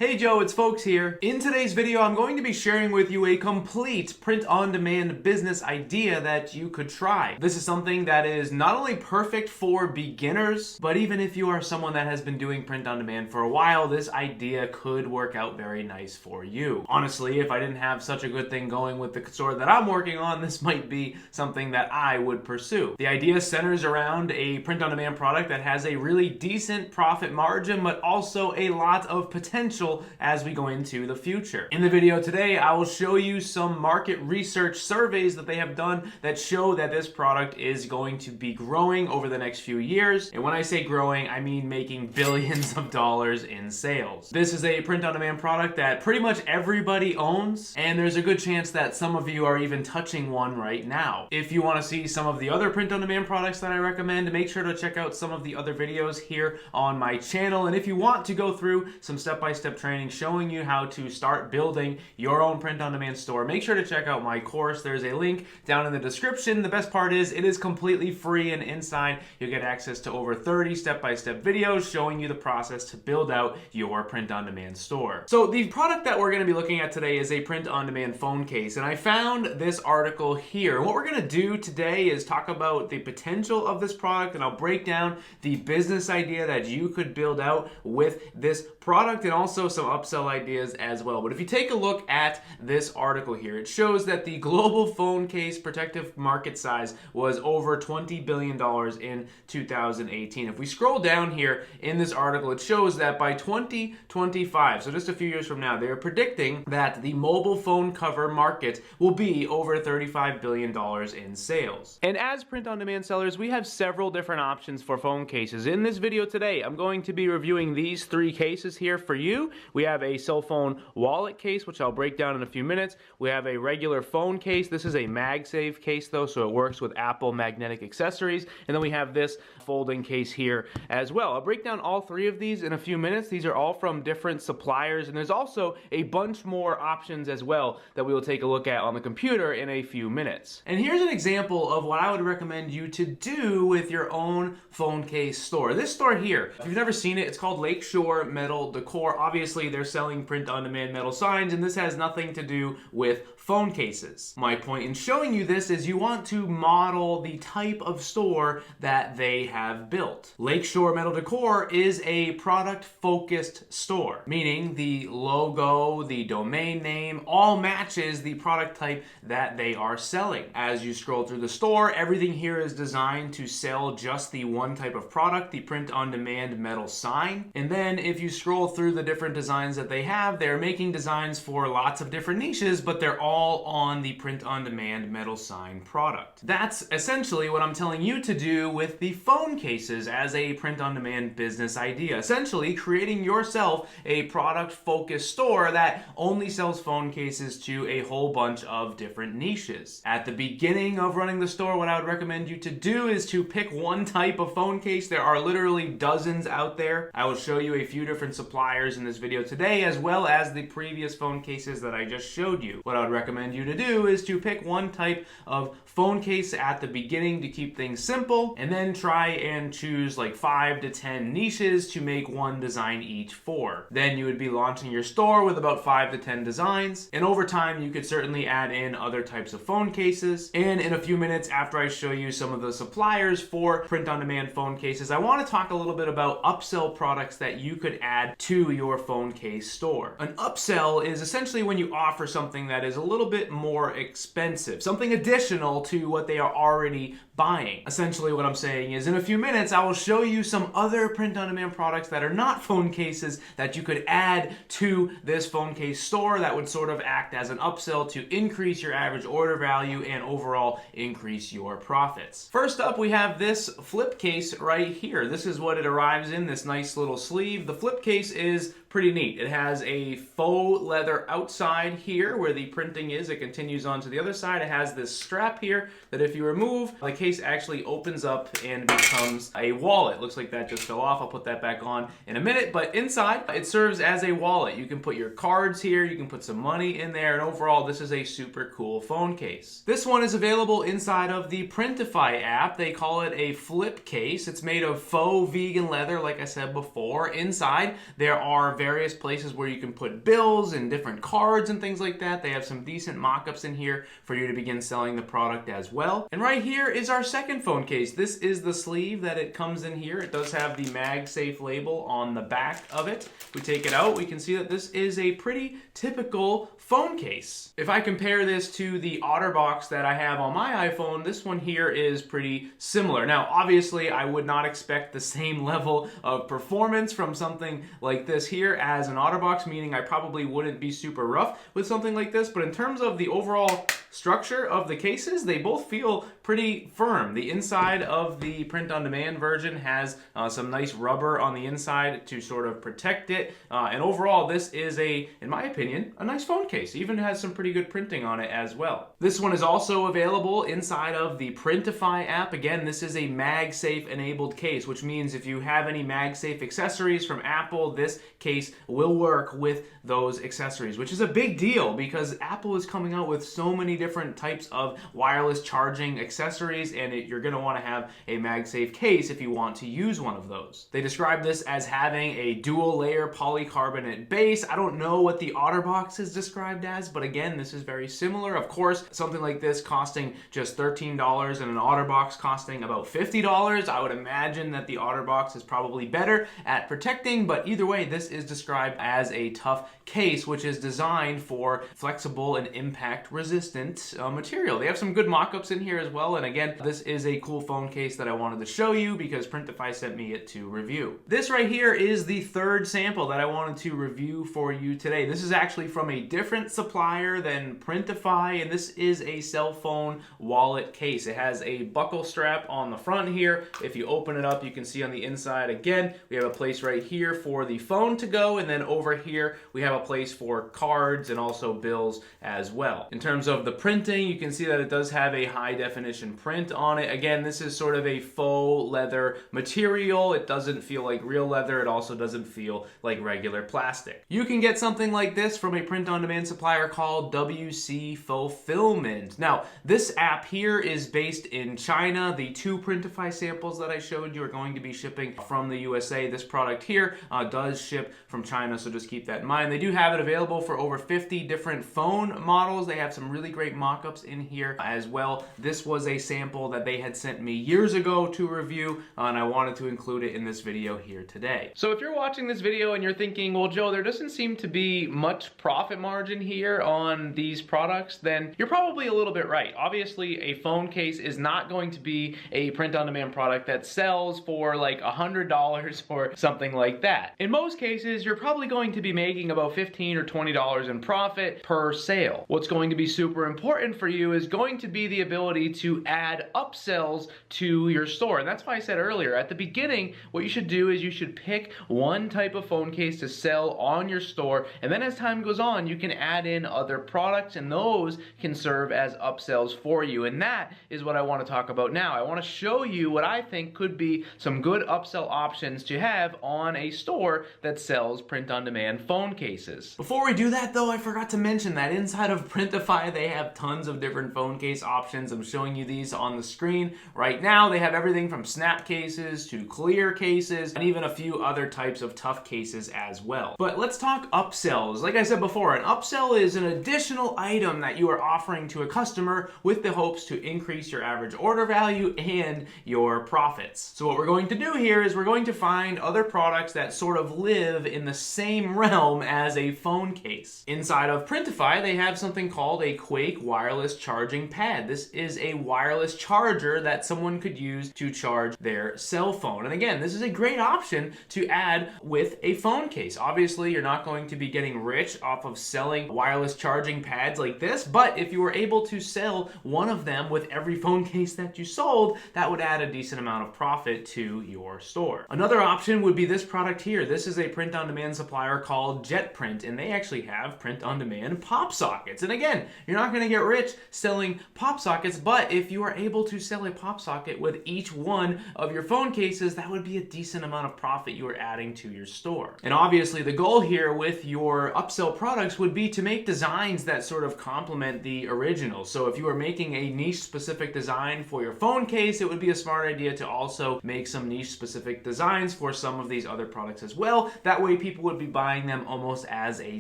Hey Joe, it's Folks here. In today's video, I'm going to be sharing with you a complete print-on-demand business idea that you could try. This is something that is not only perfect for beginners, but even if you are someone that has been doing print-on-demand for a while, this idea could work out very nice for you. Honestly, if I didn't have such a good thing going with the store that I'm working on, this might be something that I would pursue. The idea centers around a print-on-demand product that has a really decent profit margin, but also a lot of potential as we go into the future. In the video today, I will show you some market research surveys that they have done that show that this product is going to be growing over the next few years. And when I say growing, I mean making billions of dollars in sales. This is a print-on-demand product that pretty much everybody owns, and there's a good chance that some of you are even touching one right now. If you want to see some of the other print-on-demand products that I recommend, make sure to check out some of the other videos here on my channel. And if you want to go through some step-by-step training showing you how to start building your own print-on-demand store, make sure to check out my course. There's a link down in the description. The best part is it is completely free, and inside you'll get access to over 30 step-by-step videos showing you the process to build out your print-on-demand store. So the product that we're going to be looking at today is a print-on-demand phone case, and I found this article here. What we're going to do today is talk about the potential of this product, and I'll break down the business idea that you could build out with this product and also some upsell ideas as well. But if you take a look at this article here, it shows that the global phone case protective market size was over $20 billion in 2018. If we scroll down here in this article, it shows that by 2025, so just a few years from now, they are predicting that the mobile phone cover market will be over $35 billion in sales. And as print-on-demand sellers, we have several different options for phone cases. In this video today, I'm going to be reviewing these three cases here for you. We have a cell phone wallet case, which I'll break down in a few minutes. We have a regular phone case. This is a MagSafe case though, so it works with Apple magnetic accessories. And then we have this folding case here as well. I'll break down all three of these in a few minutes. These are all from different suppliers, and there's also a bunch more options as well that we will take a look at on the computer in a few minutes. And here's an example of what I would recommend you to do with your own phone case store. This store here, if you've never seen it, it's called Lakeshore Metal Decor. Obviously, they're selling print-on-demand metal signs, and this has nothing to do with phone cases. My point in showing you this is you want to model the type of store that they have built. Lakeshore Metal Decor is a product-focused store, meaning the logo, the domain name, all matches the product type that they are selling. As you scroll through the store, everything here is designed to sell just the one type of product, the print-on-demand metal sign. And then if you scroll through the different designs that they have, they're making designs for lots of different niches, but they're all on the print-on-demand metal sign product. That's essentially what I'm telling you to do with the phone cases as a print-on-demand business idea. Essentially creating yourself a product-focused store that only sells phone cases to a whole bunch of different niches. At the beginning of running the store, what I would recommend you to do is to pick one type of phone case. There are literally dozens out there. I will show you a few different suppliers in this video today, as well as the previous phone cases that I just showed you. What I would recommend you to do is to pick one type of phone case at the beginning to keep things simple, and then try and choose like 5 to 10 niches to make one design each for. Then you would be launching your store with about 5 to 10 designs, and over time you could certainly add in other types of phone cases. And in a few minutes after I show you some of the suppliers for print-on-demand phone cases, I want to talk a little bit about upsell products that you could add to your phone case store. An upsell is essentially when you offer something that is a little bit more expensive, something additional to what they are already buying. Essentially what I'm saying is in a few minutes I will show you some other print-on-demand products that are not phone cases that you could add to this phone case store that would sort of act as an upsell to increase your average order value and overall increase your profits. First up, we have this flip case right here. This is what it arrives in, this nice little sleeve. The flip case is pretty neat. It has a faux leather outside here where the printing is. It continues on to the other side. It has this strap here that if you remove, the case actually opens up and becomes a wallet. Looks like that just fell off. I'll put that back on in a minute, but inside it serves as a wallet. You can put your cards here, you can put some money in there, and overall this is a super cool phone case. This one is available inside of the Printify app. They call it a flip case. It's made of faux vegan leather, like I said before. Inside there are various places where you can put bills and different cards and things like that. They have some decent mock-ups in here for you to begin selling the product as well. And right here is our second phone case. This is the sleeve that it comes in here. It does have the MagSafe label on the back of it. If we take it out, we can see that this is a pretty typical phone case. If I compare this to the OtterBox that I have on my iPhone, this one here is pretty similar. Now, obviously, I would not expect the same level of performance from something like this here as an OtterBox, meaning I probably wouldn't be super rough with something like this, but in terms of the overall structure of the cases, they both feel pretty firm. The inside of the print-on-demand version has some nice rubber on the inside to sort of protect it, and overall this is in my opinion, a nice phone case. It even has some pretty good printing on it as well. This one is also available inside of the Printify app. Again, this is a MagSafe enabled case, which means if you have any MagSafe accessories from Apple, this case will work with those accessories, which is a big deal because Apple is coming out with so many different types of wireless charging accessories, and you're going to want to have a MagSafe case if you want to use one of those. They describe this as having a dual layer polycarbonate base. I don't know what the OtterBox is described as, but again, this is very similar. Of course, something like this costing just $13 and an OtterBox costing about $50. I would imagine that the OtterBox is probably better at protecting, but either way, this is described as a tough case, which is designed for flexible and impact resistant material. They have some good mock-ups in here as well, and again, this is a cool phone case that I wanted to show you because Printify sent me it to review. This right here is the third sample that I wanted to review for you today. This is actually from a different supplier than Printify, and this is a cell phone wallet case. It has a buckle strap on the front here. If you open it up, you can see on the inside, again, we have a place right here for the phone to go, and then over here, we have a place for cards and also bills as well. In terms of the printing, you can see that it does have a high definition print on it. Again, this is sort of a faux leather material. It doesn't feel like real leather. It also doesn't feel like regular plastic. You can get something like this from a print-on-demand supplier called WC Fulfillment. Now, this app here is based in China. The two Printify samples that I showed you are going to be shipping from the USA. This product here does ship from China, so just keep that in mind. They do have it available for over 50 different phone models. They have some really great mock-ups in here as well. This was a sample that they had sent me years ago to review, and I wanted to include it in this video here today. So if you're watching this video and you're thinking, well, Joe, there doesn't seem to be much profit margin here on these products, then you're probably a little bit right. Obviously, a phone case is not going to be a print-on-demand product that sells for like $100 or something like that. In most cases, you're probably going to be making about $15 or $20 in profit per sale. What's going to be super important for you is going to be the ability to add upsells to your store. And that's why I said earlier, at the beginning, what you should do is you should pick one type of phone case to sell on your store, and then as time goes on, you can add in other products, and those can serve as upsells for you. And that is what I want to talk about now. I want to show you what I think could be some good upsell options to have on a store that sells print-on-demand phone cases. Before we do that though, I forgot to mention that inside of Printify, they have tons of different phone case options. I'm showing you these on the screen right now. They have everything from snap cases to clear cases and even a few other types of tough cases as well. But let's talk upsells. Like I said before, an upsell is an additional item that you are offering to a customer with the hopes to increase your average order value and your profits. So what we're going to do here is we're going to find other products that sort of live in the same realm as a phone case. Inside of Printify, they have something called a Quake wireless charging pad. This is a wireless charger that someone could use to charge their cell phone. And again, this is a great option to add with a phone case. Obviously, you're not going to be getting rich off of selling wireless charging pads like this, but if you were able to sell one of them with every phone case that you sold, that would add a decent amount of profit to your store. Another option would be this product here. This is a print-on-demand supplier called JetPrint, and they actually have print-on-demand pop sockets. And again, you're not going to to get rich selling pop sockets, but if you are able to sell a pop socket with each one of your phone cases, that would be a decent amount of profit you are adding to your store. And obviously the goal here with your upsell products would be to make designs that sort of complement the original. So if you are making a niche specific design for your phone case, it would be a smart idea to also make some niche specific designs for some of these other products as well. That way people would be buying them almost as a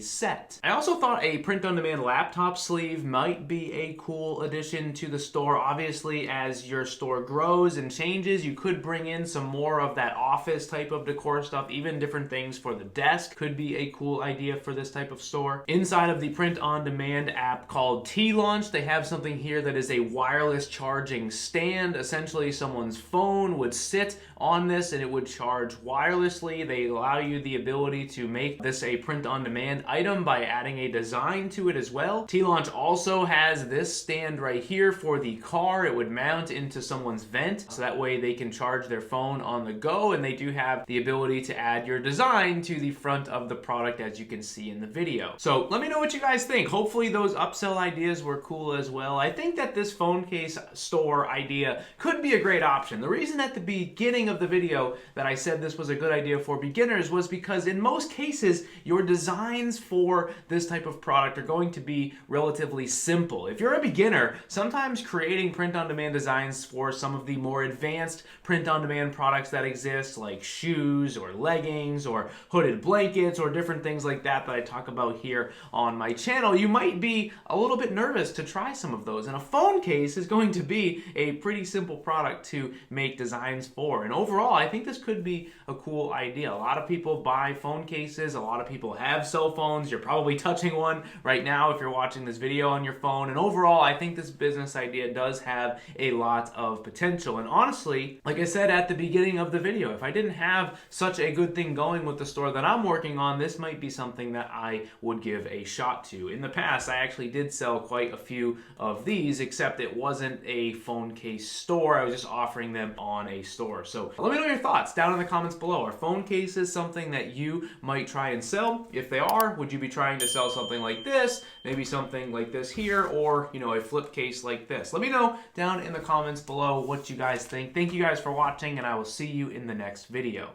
set. I also thought a print-on-demand laptop sleeve might be a cool addition to the store. Obviously, as your store grows and changes, you could bring in some more of that office type of decor stuff. Even different things for the desk could be a cool idea for this type of store. Inside of the print-on-demand app called T-Launch, they have something here that is a wireless charging stand. Essentially, someone's phone would sit on this and it would charge wirelessly. They allow you the ability to make this a print-on-demand item by adding a design to it as well. T-Launch also has this stand right here for the car. It would mount into someone's vent, so that way they can charge their phone on the go, and they do have the ability to add your design to the front of the product, as you can see in the video. So let me know what you guys think. Hopefully those upsell ideas were cool as well. I think that this phone case store idea could be a great option. The reason at the beginning of the video that I said this was a good idea for beginners was because in most cases your designs for this type of product are going to be relatively simple. If you're a beginner, sometimes creating print-on-demand designs for some of the more advanced print-on-demand products that exist, like shoes or leggings or hooded blankets or different things like that that I talk about here on my channel, you might be a little bit nervous to try some of those. And a phone case is going to be a pretty simple product to make designs for. And overall, I think this could be a cool idea. A lot of people buy phone cases. A lot of people have cell phones. You're probably touching one right now if you're watching this video on your phone. And overall, I think this business idea does have a lot of potential. And honestly, like I said at the beginning of the video, if I didn't have such a good thing going with the store that I'm working on, this might be something that I would give a shot to. In the past, I actually did sell quite a few of these, except it wasn't a phone case store. I was just offering them on a store. So let me know your thoughts down in the comments below. Are phone cases something that you might try and sell? If they are, would you be trying to sell something like this, maybe something like this here, or a flip case like this? Let me know down in the comments below what you guys think. Thank you guys for watching, and I will see you in the next video.